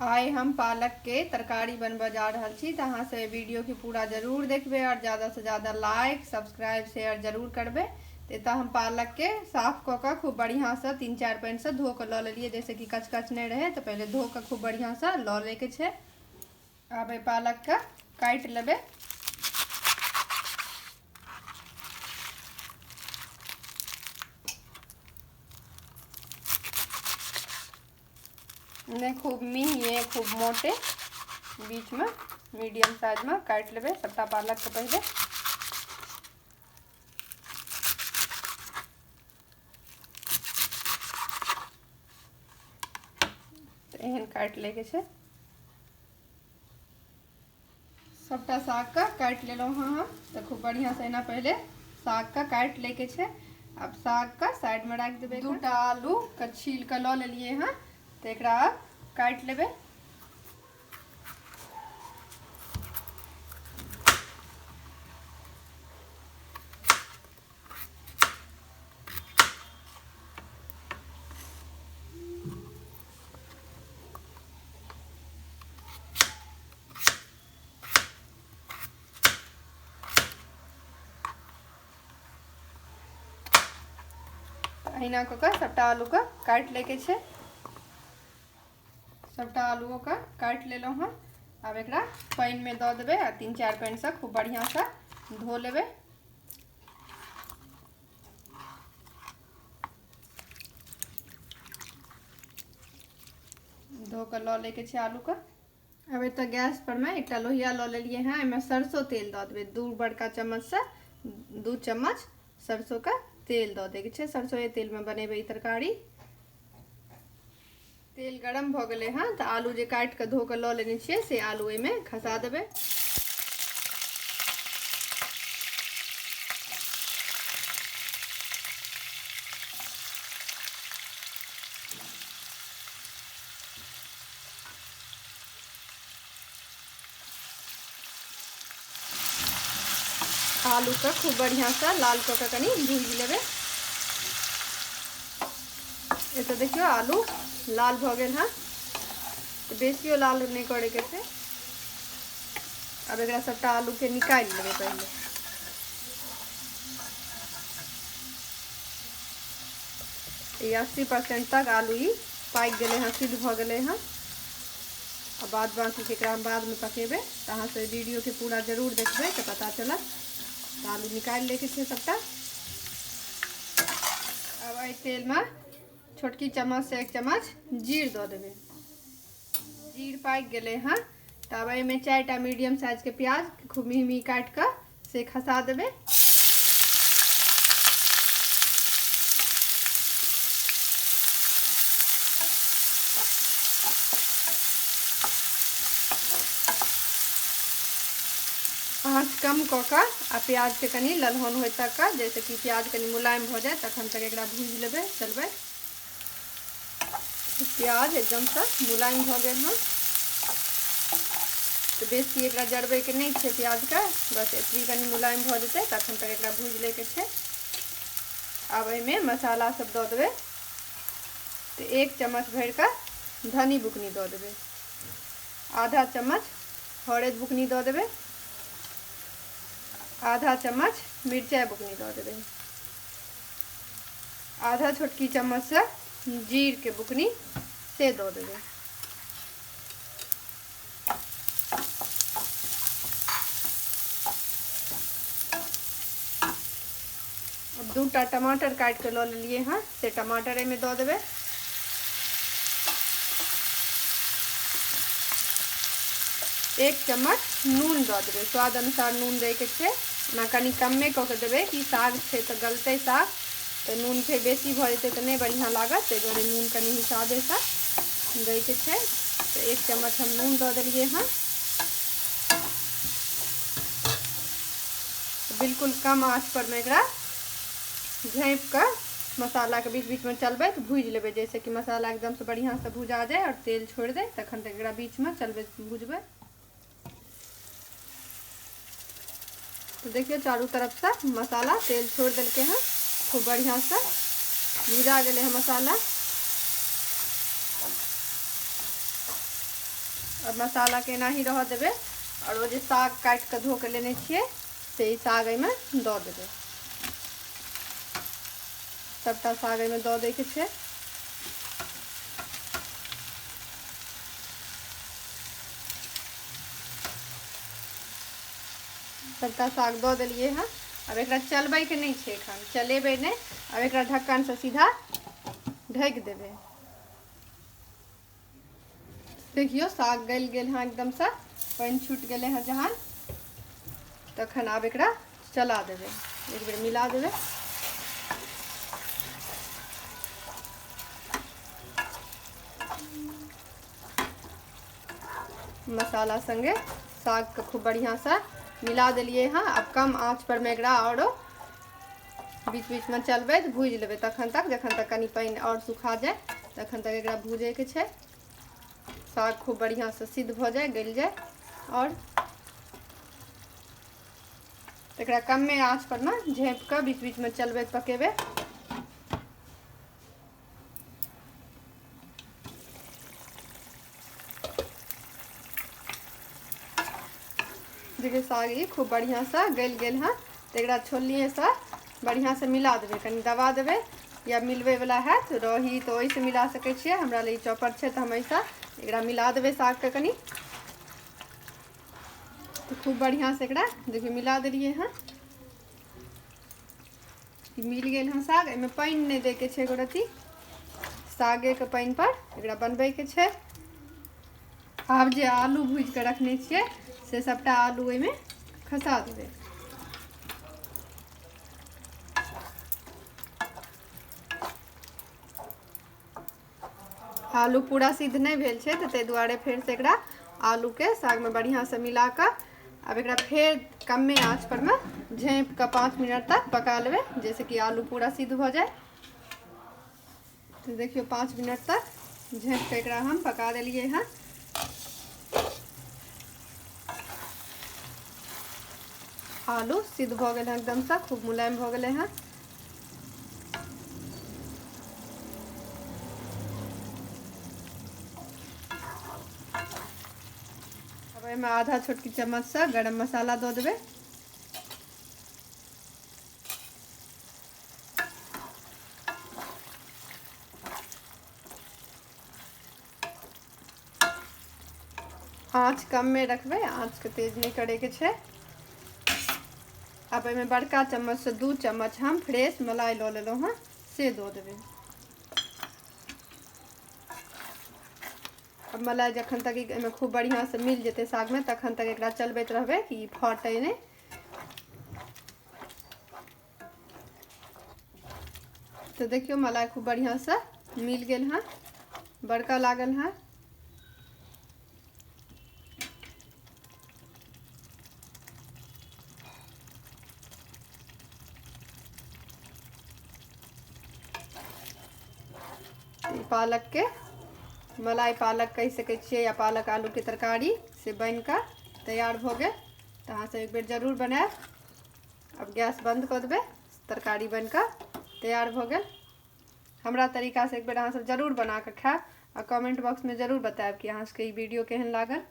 आइ हम पालक के तरकारी बनबा जा रहल छी, तो अहाँ से वीडियो के पूरा जरूर देखबे और ज़्यादा से ज़्यादा लाइक सब्सक्राइब शेयर जरूर करबे। तो हम पालक के साफ क के खूब बढ़िया से 3-4 पानी से धो के ल लेलिए, जैसे कि कचकच नहीं रहे। तो पहले धो के खूब बढ़िया से ल ले के छे। अब पालक के काट लेबे। ने खूब मिहिए खूब मोटे बीच में मीडियम साइज में काट लेबे सबटा पालक के पहले। एहन काट लेके छे। सबटा साग का काट लेलो हम। तो खूब बढ़िया से ना पहले साग का काट लेके छे। अब साग का साइड में रख देबे। 2टा आलू का छील के ल लेलिए हैं, तो एकरा काट लेबे। अहिना क के सबटा आलू का काट लेके छे। सबटा आलूओं का काट लेलो हम। अब एकरा पानी में दो देबे और 3-4 पानी से खूब बढ़िया से धो लेबे। धो कर ल लेके छे आलू का। अब तो गैस पर में एक लोहिया ल लेलिए हैं। एमे सरसों तेल दो देबे। 2 बड़का चम्मच से 2 चम्मच सरसों का तेल दो देके छे। सरसों ये तेल में बनेबे तरकारी। तेल गरम हो गए हैं, तो आलू जे काट के धो के ल लेने छे से आलू में खसा देबे। आलू का खूब बढ़िया से लाल क के कनी भूज लेबे। ये तो देखियो आलू लाल भ गेल है, तो बेसियो लाल नहीं करे के छे। अब एकरा सबटा आलू के निकाल लेबे पहले। ये 80% तक आलू ही पाक गए हैं, सिद्ध भ गए हैं। अब बाद बाकी के एकरा हम बाद में पकेबे। तो अहाँ से वीडियो के पूरा जरूर देखबे तो पता चलत। तो आलू निकाल लेके छे सबटा। अब आई तेल में छोटकी चम्मच से 1 चम्मच जीर दो देबे। जीर पाक गए हैं, तब में 4टा मीडियम साइज के प्याज खूब मिही मिही काट कर से खसा देबे। आँच कम क के आ प्याज के कनी ललहन हो तक, जैसे कि प्याज कनी मुलायम हो जाए तखन तक एकरा भूज लेबे चलबे। प्याज एकदम से मुलायम हो गए हैं, तो बेसी एकरा जरबे के नहीं छे प्याज का, बस एतरी कनी मुलायम हो जते तखन तक एकरा भूज ले के छे। अब एमे मसाला सब दो देबे। तो 1 चम्मच भर का धनी बुकनी दो देबे। आधा चम्मच हरद बुकनी दो देबे। आधा चम्मच मिर्चाई बुकनी दो देबे। आधा छोटकी चम्मच से जीर के बुकनी से दो देबे। अब 2टा टमाटर काट के ल लिए हैं, से टमाटर में दो देबे। एक चम्मच नून दो देबे। स्वाद अनुसार नून दे के छे ना, कनी कमे क के देबे कि साग छे तो गलते साग, तो नून फिर बेसी भ जेते तो नहीं बढ़िया लागत। ते दुआरे नून कनी हिसाबे से दे के छे। तो 1 चम्मच हम नून दो दिलिए हैं। बिल्कुल कम आंच पर में एकरा झाँप कर मसाला के बीच बीच में चलबे तो भूज लेबे। जैसे कि मसाला एकदम से बढ़िया से भुजा जाए और तेल छोड़ दे तखन तक एकरा बीच में चलबे भूजबे। तो देखिए चारों तरफ से मसाला तेल छोड़ दिल के हैं, खूब बढ़िया से भुजा गए हैं मसाला। अब मसाला के एना ही रह देबे और वो जे साग काट के धो के लेने छिए से साग में दऽ देबे। सबटा साग में दऽ दै के छै। सबटा साग दऽ देलिए हैं। अब एकरा चलबै के नहीं छै, एखन चलेबै नहीं। अब एकरा ढक्कन से सीधा ढक देबे। देखियो साग गल गेल हाँ एकदम से, पानी छूट गए हैं जहाँ। तखन आब एकरा चला देबे, एक बेर मिला देबे। मसाला संगे साग के खूब बढ़िया से मिला दिलिए हाँ। अब कम आँच पर में एकरा और बीच बीच में चलबे भूज लेबे तखन तक, जखन तक कनी पानी और सुखा जाए तखन तक एकरा भूजे के छै। साग खूब बढ़िया से सिद्ध हो जाए, गल जाए। और एकरा कमे आँच पर में झाँप के बीच बीच में चलबे पकेबे। देखिए साग ये खूब बढ़िया से गल गेल हाँ। तो एकरा छोलिए से बढ़िया से मिला देबे, कनी दबा देबे या मिलबे वाला है तो रही तो वैसे मिला सके छिए। हमरा लिए चॉपर छै तो हम ऐसा एकरा मिला देबे साग के कनी। तो खूब बढ़िया से एकरा देखिए मिला दिलिए हाँ। मिल गेल हाँ साग। एमे पानी नहीं दे के छै एको रत्ती, सागे के पानी पर एकरा बनबे के छै। आब जे आलू भूज के रखने छिए से सबटा आलू में खसा देबे। आलू पूरा सिद्ध नहीं भेल छै तो ते दुआरे फेर से एकरा आलू के साग में बढ़िया से मिला कर अब एकरा फेर कमे आँच पर में झाँप के 5 मिनट तक पका लेबे, जैसे कि आलू पूरा सिद्ध हो जाए। तो देखियो 5 मिनट तक झाँप के एकरा हम पका दिलिए हैं। आलू सिद्ध हो गए एकदम से, खूब मुलायम हो गए हैं। अब में आधा छोटकी चम्मच से गरम मसाला दो देबे। आँच कम में रखबे, आँच के तेज नहीं करे के छै। अब में बड़का चम्मच से 2 चम्मच हम फ्रेश मलाई लो लेलो हाँ, से दो देबे। अब मलाई जखन तक में खूब बढ़िया से मिल जेते साग में तखन तक एकरा चलबैत रहबे कि फटे नहीं। तो देखियो मलाई खूब बढ़िया से मिल गेल हाँ, बड़का लागल हाँ। पालक के मलाई पालक कह सके छिए या पालक आलू के तरकारी से बन कर तैयार हो गए। तो अहाँ से एक बेर जरूर बनाएब। अब गैस बंद कर देबे, तरकारी बनकर तैयार हो गए। हमरा तरीका से एक बेर अहाँ सब जरूर बना कर खाएब और कमेंट बॉक्स में जरूर बताएब कि अहाँ सबके ई वीडियो केहन लागल।